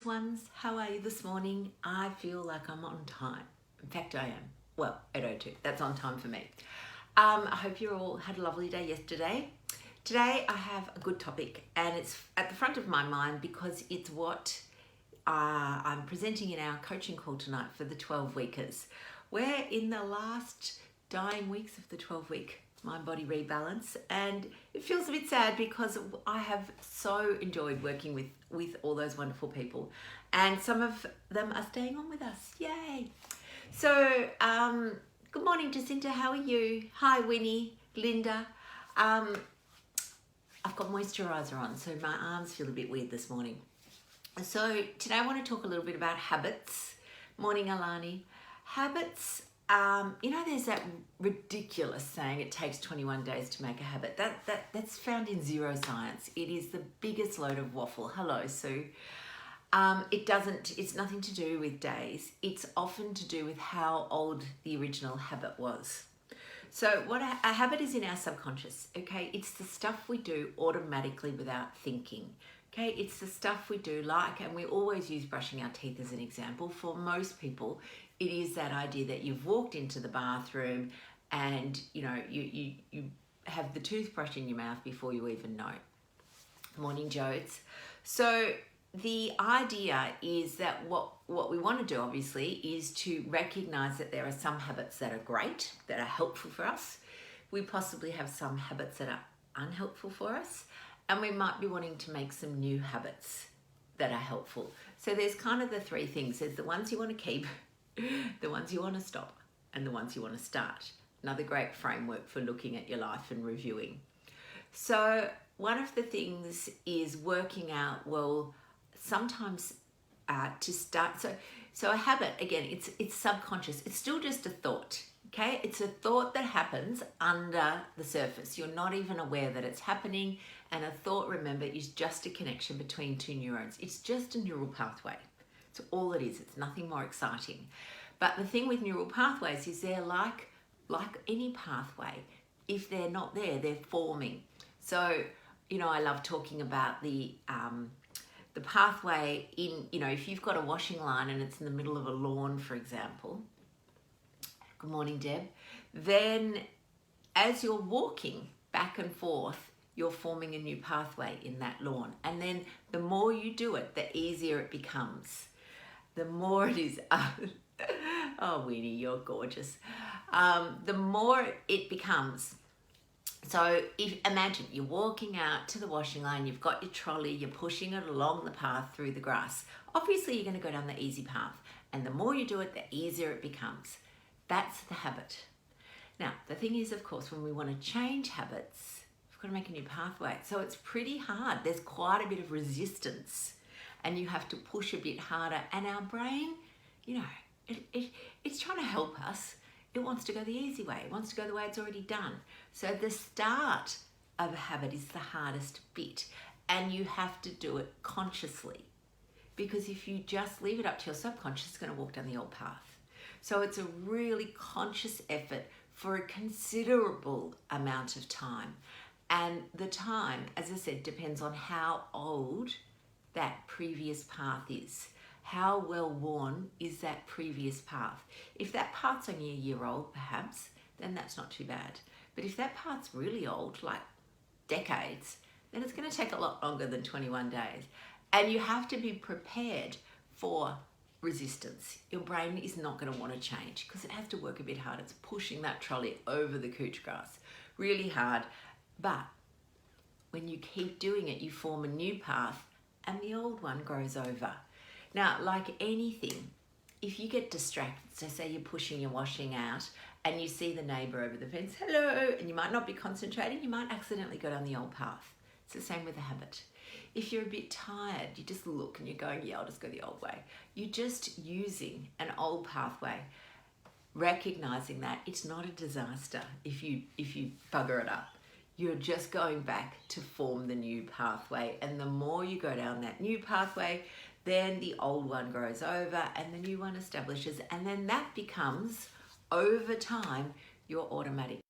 Ones, how are you this morning? I feel like I'm on time. In fact, I am. Well, 8:02. That's on time for me. I hope you all had a lovely day yesterday. Today I have a good topic, and it's at the front of my mind because it's what I'm presenting in our coaching call tonight for the 12-weekers. We're in the last dying weeks of the 12-week Mind Body Rebalance, and it feels a bit sad because I have so enjoyed working with all those wonderful people, and some of them are staying on with us. Yay! So good morning, Jacinta, how are you? Hi, Winnie, Linda. I've got moisturizer on, so my arms feel a bit weird this morning. So today I want to talk a little bit about habits. Morning, Alani. Habits. There's that ridiculous saying it takes 21 days to make a habit. That's found in zero science. It is the biggest load of waffle. Hello, Sue. It's nothing to do with days. It's often to do with how old the original habit was. So what a habit is in our subconscious, okay? It's the stuff we do automatically without thinking. Okay, it's the stuff we do and we always use brushing our teeth as an example. For most people, it is that idea that you've walked into the bathroom and you have the toothbrush in your mouth before you even know. Morning, Jodes. So the idea is that what we want to do, obviously, is to recognize that there are some habits that are great, that are helpful for us. We possibly have some habits that are unhelpful for us. And we might be wanting to make some new habits that are helpful. So there's kind of the three things. There's the ones you want to keep, the ones you want to stop, and the ones you want to start. Another great framework for looking at your life and reviewing. So one of the things is working out, well, sometimes to start. So a habit, again, it's subconscious. It's still just a thought. Okay, it's a thought that happens under the surface. You're not even aware that it's happening. And a thought, remember, is just a connection between two neurons. It's just a neural pathway. It's all it is. It's nothing more exciting. But the thing with neural pathways is they're like any pathway. If they're not there, they're forming. So, I love talking about the pathway in, if you've got a washing line and it's in the middle of a lawn, for example. Good morning, Deb. Then as you're walking back and forth, you're forming a new pathway in that lawn. And then the more you do it, the easier it becomes. The more it is, oh, Winnie, you're gorgeous. The more it becomes. So imagine you're walking out to the washing line, you've got your trolley, you're pushing it along the path through the grass. Obviously, you're going to go down the easy path. And the more you do it, the easier it becomes. That's the habit. Now, the thing is, of course, when we want to change habits, we've got to make a new pathway. So it's pretty hard. There's quite a bit of resistance and you have to push a bit harder. And our brain, it's trying to help us. It wants to go the easy way. It wants to go the way it's already done. So the start of a habit is the hardest bit, and you have to do it consciously, because if you just leave it up to your subconscious, it's going to walk down the old path. So it's a really conscious effort for a considerable amount of time. And the time, as I said, depends on how old that previous path is. How well worn is that previous path? If that path's only a year old, perhaps, then that's not too bad. But if that path's really old, like decades, then it's going to take a lot longer than 21 days. And you have to be prepared for resistance. Your brain is not going to want to change because it has to work a bit hard. It's pushing that trolley over the couch grass really hard. But when you keep doing it, you form a new path and the old one grows over. Now, like anything, if you get distracted, so say you're pushing your washing out and you see the neighbour over the fence, hello, and you might not be concentrating, you might accidentally go down the old path. It's the same with a habit. If you're a bit tired, you just look and you're going, yeah, I'll just go the old way. You're just using an old pathway, recognizing that it's not a disaster if you bugger it up. You're just going back to form the new pathway. And the more you go down that new pathway, then the old one grows over and the new one establishes. And then that becomes, over time, your automatic